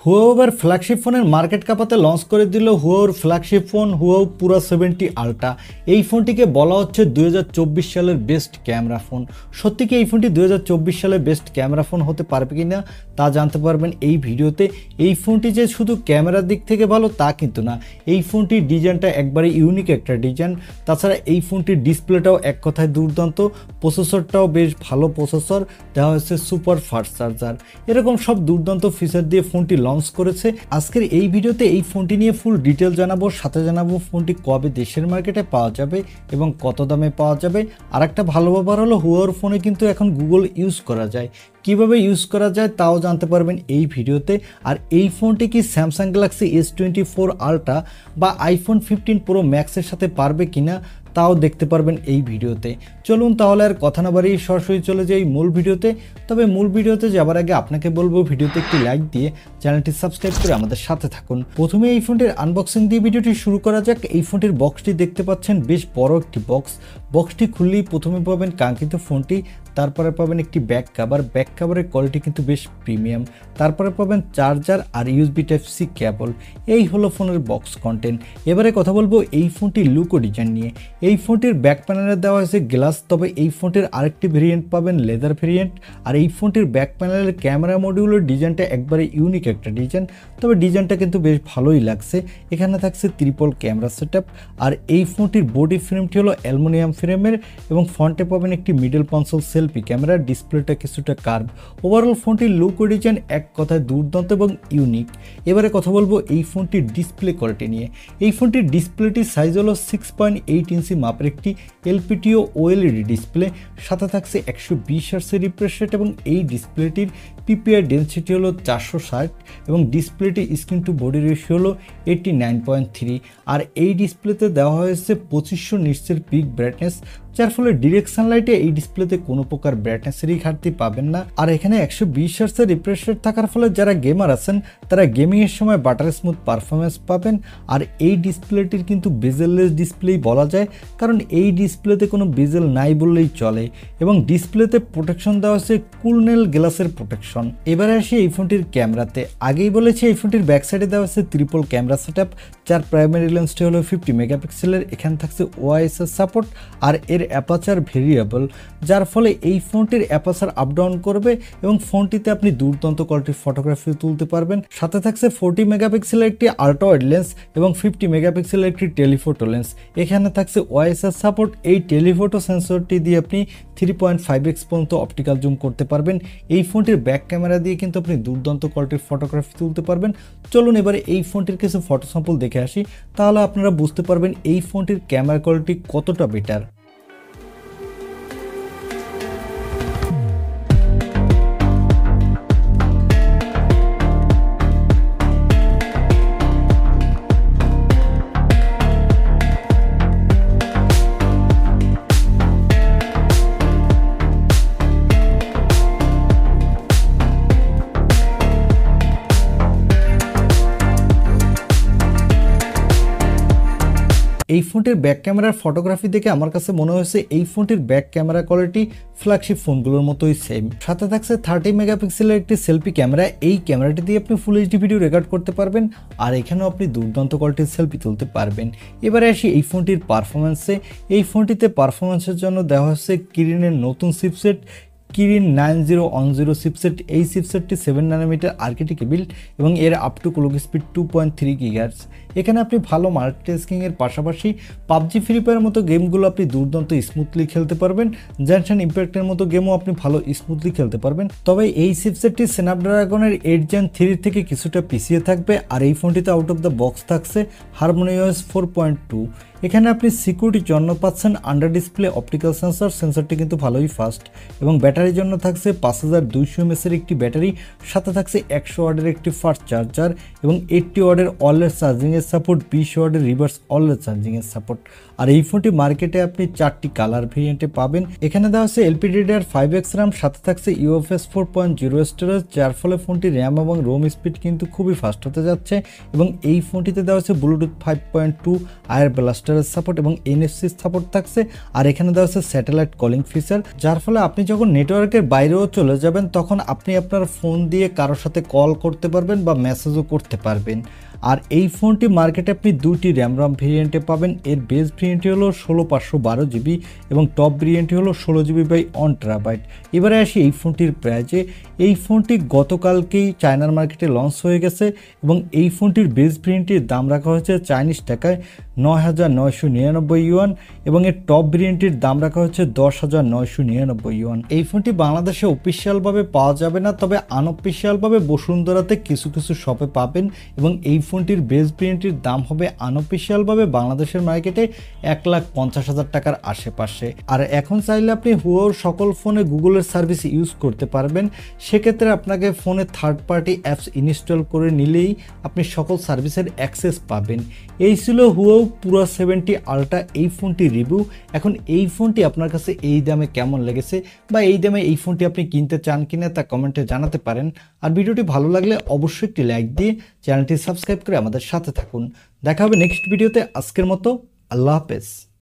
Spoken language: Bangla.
হুয়াওয়ের ফ্ল্যাগশিপ ফোনের মার্কেট কাঁপাতে লঞ্চ করে দিল হুয়াওয়ের ফ্ল্যাগশিপ ফোন হুয়াওয়ে পুরা 70 আলট্রা। এই ফোনটিকে বলা হচ্ছে 2024 সালের বেস্ট ক্যামেরা ফোন। সত্যি কি এই ফোনটি 2024 সালের বেস্ট ক্যামেরা ফোন হতে পারবে কিনা তা জানতে পারবেন এই ভিডিওতে। এই ফোনটি যে শুধু ক্যামেরার দিক থেকে ভালো তা কিন্তু না, এই ফোনটির ডিজাইনটা একবারে ইউনিক একটা ডিজাইন। তাছাড়া এই ফোনটির ডিসপ্লেটাও এক কথায় দুর্দান্ত, প্রসেসরটাও বেশ ভালো প্রসেসর, দেওয়া হচ্ছে সুপার ফাস্ট চার্জার। এরকম সব দুর্দান্ত ফিচার দিয়ে ফোনটি লঞ্চ করেছে। আজকের এই ভিডিওতে এই ফোনটি নিয়ে ফুল ডিটেল জানাবো, সাথে জানাবো ফোনটি কবে দেশের মার্কেটে পাওয়া যাবে এবং কত দামে পাওয়া যাবে। আর একটা ভালো ব্যাপার হলো হুয়াওয়ের ফোনে কিন্তু এখন গুগল ইউজ করা যায়, কিভাবে ইউজ করা যায় তাও জানতে পারবেন এই ভিডিওতে। আর এই ফোনটি কি স্যামসাং গ্যালাক্সি S24 আলট্রা বা আইফোন 15 প্রো ম্যাক্সের সাথে পারবে কিনা তাও দেখতে পারবেন এই ভিডিওতে। চলুন তাহলে আর কথা না বাড়িয়ে সরাসরি চলে যাই মূল ভিডিওতে। তবে মূল ভিডিওতে যাবার আগে আপনাকে বলবো ভিডিওতে একটি লাইক দিয়ে চ্যানেলটি সাবস্ক্রাইব করে আমাদের সাথে থাকুন। প্রথমে এই ফোনটির আনবক্সিং দিয়ে ভিডিওটি শুরু করা যাক। এই ফোনটির বক্সটি দেখতে পাচ্ছেন, বেশ বড় একটি বক্সটি খুললেই প্রথমে পাবেন কাঙ্ক্ষিত ফোনটি, তারপরে পাবেন একটি ব্যাক কাভারের কোয়ালিটি কিন্তু বেশ প্রিমিয়াম, তারপরে পাবেন চার্জার আর USB Type-C কেবল। এই হলো ফোনের বক্স কন্টেন্ট। এবারে কথা বলবো এই ফোনটির লুক ও ডিজাইন নিয়ে। এই ফোনটির ব্যাক প্যানেলে দেওয়া হয়েছে গ্লাস, তবে এই ফোনটির আরেকটি ভেরিয়েন্ট পাবেন লেদার ভেরিয়েন্ট। আর এই ফোনটির ব্যাক প্যানেলের ক্যামেরা মডিউলের ডিজাইনটা একবারে ইউনিক একটা ডিজাইন, তবে ডিজাইনটা কিন্তু বেশ ভালোই লাগছে। এখানে থাকছে ট্রিপল ক্যামেরা সেটআপ। আর এই ফোনটির বডি ফ্রেমটি হলো অ্যালুমিনিয়াম ফ্রেমের এবং ফ্রন্টে পাবেন একটি মিডল কনসোল সেলফি ক্যামেরা, ডিসপ্লেটা কিছুটা কার্ভ। ওভারঅল ফোনটির লুক ও ডিজাইন এক কথায় দুর্দান্ত এবং ইউনিক। এবারে কথা বলবো এই ফোনটির ডিসপ্লে কোয়ালিটি নিয়ে। এই ফোনটির ডিসপ্লেটির সাইজ হলো 6.8 ইঞ্চি মাপের একটি LPTO OLED ডিসপ্লে, সাথে থাকছে 120 হার্টজের রিফ্রেশ রেট এবং এই ডিসপ্লেটির PPI ডেনসিটি হলো 460 এবং ডিসপ্লেটির স্ক্রিন টু বডি রেশিও হলো 89.3। আর এই ডিসপ্লেতে দেওয়া হয়েছে 2500 নিটসের পিক ব্রাইটনেস, যার ফলে ডিরেক্ট সানলাইটে এই ডিসপ্লেতে কোনো প্রকার ব্রাইটনেসেরই ঘাটতি পাবেন না। আর এখানে 120 হার্টজের রিফ্রেশ রেট থাকার ফলে যারা গেমার আছেন তারা গেমিংয়ের সময় বাটার স্মুথ পারফরমেন্স পাবেন। আর এই ডিসপ্লেটির কিন্তু বেজেললেস ডিসপ্লেই বলা যায়, কারণ এই ডিসপ্লেতে কোনো বেজেল নাই বললেই চলে এবং ডিসপ্লেতে প্রোটেকশন দেওয়া হচ্ছে কুলনেল গ্লাসের প্রোটেকশন। এবারে আসি এই ফোনটির ক্যামেরাতে। আগেই বলেছি এই ফোনটির ব্যাক সাইডে দেওয়া হচ্ছে ট্রিপল ক্যামেরা সেটআপ, যার প্রাইমারি লেন্সটি হলো 50 মেগাপিক্সেলের। এখানে থাকছে OIS-এর সাপোর্ট আর এর অ্যাপারচার ভেরিয়েবল, যার ফলে এই ফোনটির অ্যাপারচার আপ ডাউন করবে এবং ফোনটিতে আপনি দুর্দান্ত কোয়ালিটির ফটোগ্রাফি তুলতে পারবেন। সাথে থাকছে 40 মেগাপিক্সেলের একটি আল্ট্রা ওয়াইড লেন্স এবং 50 মেগাপিক্সেলের একটি টেলিফোটো লেন্স। এখানে থাকছে OIS-এর সাপোর্ট। এই টেলিফোটো সেন্সরটি দিয়ে আপনি 3.5x পর্যন্ত অপটিক্যাল জুম করতে পারবেন। এই ফোনটির ব্যাক ক্যামেরা দিয়ে কিন্তু আপনি দুর্দান্ত কোয়ালিটির ফটোগ্রাফি তুলতে পারবেন। চলুন এবারে এই ফোনটির কিছু ফটো স্যাম্পল দেখে আসি, তাহলে আপনারা বুঝতে পারবেন এই ফোনটির ক্যামেরা কোয়ালিটি কতটা বেটার। এই ফোনটির ব্যাক ক্যামেরার ফটোগ্রাফি দেখে আমার কাছে মনে হয়েছে এই ফোনটির ব্যাক ক্যামেরা কোয়ালিটি ফ্ল্যাগশিপ ফোনগুলোর মতোই সেম। সাথে থাকছে 30 মেগাপিক্সেলের একটি সেলফি ক্যামেরা। এই ক্যামেরাটি দিয়ে আপনি ফুল HD ভিডিও রেকর্ড করতে পারবেন আর এখানেও আপনি দুর্দান্ত কোয়ালিটির সেলফি তুলতে পারবেন। এবারে আসি এই ফোনটির পারফরমেন্সে। এই ফোনটিতে পারফরমেন্সের জন্য দেওয়া হচ্ছে কিরিনের নতুন চিপসেট কিরিন 9010 চিপসেট। এই চিপসেটটি 7 ন্যানোমিটার আর্কিটেক্টে বিল্ড এবং এর up to clock speed 2.3 GHz। এখানে আপনি ভালো মাল্টিটাস্কিংয়ের পাশাপাশি PUBG ফ্রি ফায়ারের মতো গেমগুলো আপনি দুর্দান্ত স্মুথলি খেলতে পারবেন। জেনশন ইম্প্যাক্টের মতো গেমও আপনি ভালো স্মুথলি খেলতে পারবেন। তবে এই চিপসেটটি স্ন্যাপড্রাগনের 8 Gen 3 থেকে কিছুটা পিছিয়ে থাকবে। আর এই ফোনটিতে আউট অফ দ্য বক্স থাকছে HarmonyOS 4.2। এখানে আপনি সিকিউরিটির জন্য পাচ্ছেন আন্ডার ডিসপ্লে অপটিক্যাল সেন্সরটি কিন্তু ভালোই ফাস্ট এবং ব্যাটারির জন্য থাকছে 5200 mAh-এর একটি ব্যাটারি, সাথে থাকছে 100 ওয়াটের একটি ফাস্ট চার্জার এবং 80 ওয়াটের অলওয়েজ চার্জিংয়ের সাপোর্ট, 20 ওয়াটের রিভার্স অলওয়েজ চার্জিংয়ের সাপোর্ট। আর এই ফোনটি মার্কেটে আপনি 4টি কালার ভেরিয়েন্টে পাবেন। এখানে দেওয়া আছে LPDDR5X RAM, সাথে থাকছে UFS 4.0 স্টোরেজ, যার ফলে ফোনটি র্যাম এবং রোম স্পিড কিন্তু খুবই ফাস্ট হতে যাচ্ছে। এবং এই ফোনটিতে দেওয়া আছে ব্লুটুথ 5.2 আয়ার ব্লাস্টারের সাপোর্ট এবং NFC সাপোর্ট থাকছে। আর এখানে দেওয়া আছে স্যাটেলাইট কলিং ফিচার, যার ফলে আপনি যখন নেটওয়ার্ক নেটওয়ার্কের বাইরেও চলে যাবেন, তখন আপনি আপনার ফোন দিয়ে কারোর সাথে কল করতে পারবেন বা মেসেজও করতে পারবেন। আর এই ফোনটি মার্কেটে আপনি দুইটি র্যাম ভেরিয়েন্টে পাবেন। এর বেস ভেরিয়েন্টটি হলো 16/512 GB এবং টপ ভেরিয়েন্টটি হলো 16GB/1TB। এবারে আসি এই ফোনটির প্রাইজে। এই ফোনটি গতকালকেই চায়নার মার্কেটে লঞ্চ হয়ে গেছে এবং এই ফোনটির বেস ভেরিয়েন্টটির দাম রাখা হয়েছে চাইনিজ টাকায় 9,999 ইউয়ান এবং এর টপ ভেরিয়েন্টটির দাম রাখা হচ্ছে 10,999 ইউয়ান। এই ফোনটি বাংলাদেশে অফিসিয়ালভাবে পাওয়া যাবে না, তবে আনঅফিসিয়ালভাবে বসুন্ধরাতে কিছু কিছু শপে পাবেন এবং এই ফোনটির বেস ভেরিয়েন্টটির দাম হবে আনঅফিসিয়ালভাবে বাংলাদেশের মার্কেটে 1,50,000 টাকার আশেপাশে। আর এখন চাইলে আপনি হুয়াওর সকল ফোনে গুগলের সার্ভিস ইউজ করতে পারবেন। সেক্ষেত্রে আপনাকে ফোনে থার্ড পার্টি অ্যাপস ইনস্টল করে নিলেই আপনি সকল সার্ভিসের অ্যাক্সেস পাবেন। এই ছিল হুয়াও পুরা 70 আলট্রা এই ফোনটি রিভিউ। এখন এই ফোনটি আপনার কাছে এই দামে কেমন লেগেছে বা এই দামে এই ফোনটি আপনি কিনতে চান কিনা তা কমেন্টে জানাতে পারেন। আর ভিডিওটি ভালো লাগলে অবশ্যই একটি লাইক দিয়ে চ্যানেলটি সাবস্ক্রাইব করে আমাদের সাথে থাকুন। দেখা হবে নেক্সট ভিডিওতে। আজকের মতো আল্লাহ হাফেজ।